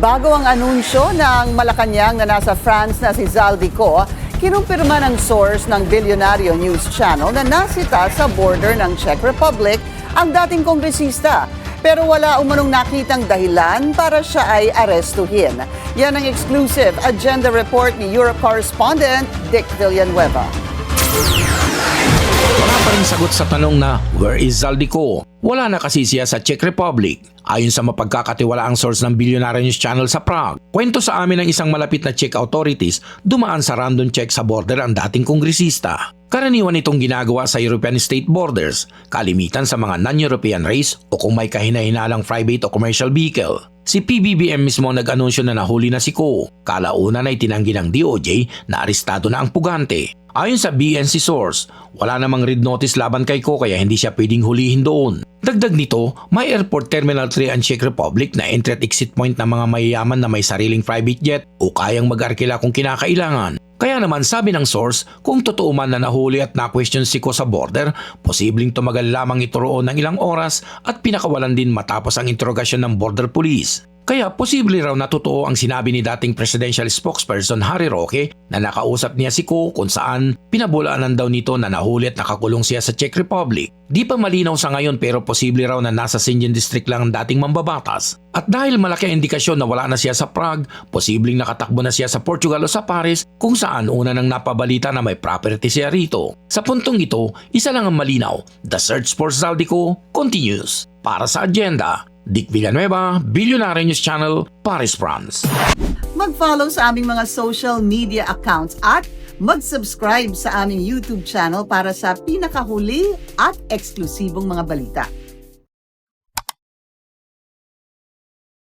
Bago ang anunsyo ng Malacanang na nasa France na si Zaldico, kinumpirma ng source ng Bilyonaryo News Channel na nasita sa border ng Czech Republic ang dating kongresista. Pero wala umanong nakitang dahilan para siya ay arestuhin. Yan ang exclusive agenda report ni Europe correspondent Dick Villanueva. Wala pa rin sagot sa tanong na, where is Zaldico? Wala na kasi siya sa Czech Republic. Ayon sa mapagkakatiwalaang source ng Bilyonaryo News Channel sa Prague, kwento sa amin ng isang malapit na Czech authorities, dumaan sa random check sa border ang dating kongresista. Karaniwan itong ginagawa sa European state borders, kalimitan sa mga non-European race o kung may kahina-hinalang private o commercial vehicle. Si PBBM mismo nag-anunsyo na nahuli na si Ko. Kalaunan ay tinanggi ng DOJ na arestado na ang pugante. Ayon sa BNC source, wala namang red notice laban kay Ko kaya hindi siya pwedeng hulihin doon. Dagdag nito, may Airport Terminal 3 ang Czech Republic na entry at exit point ng mga mayayaman na may sariling private jet o kayang mag-arkila kung kinakailangan. Kaya naman sabi ng source, kung totoo man na nahuli at na-question si Ko sa border, posibleng tumagal lamang ito roon ng ilang oras at pinakawalan din matapos ang interogasyon ng border police. Kaya posible raw na totoo ang sinabi ni dating presidential spokesperson Harry Roque na nakausap niya si Ko kung saan pinabulaanan daw nito na nahuli at nakakulong siya sa Czech Republic. Di pa malinaw sa ngayon pero posible raw na nasa Sinjan District lang ang dating mambabatas. At dahil malaki ang indikasyon na wala na siya sa Prague, posibleng nakatakbo na siya sa Portugal o sa Paris kung saan una nang napabalita na may property siya rito. Sa puntong ito, isa lang ang malinaw, the search for Zaldico continues. Para sa agenda, Dick Villanueva, Bilyonaryo News Channel, Paris, France. Mag-follow sa aming mga social media accounts at mag-subscribe sa aming YouTube channel para sa pinakahuli at eksklusibong mga balita.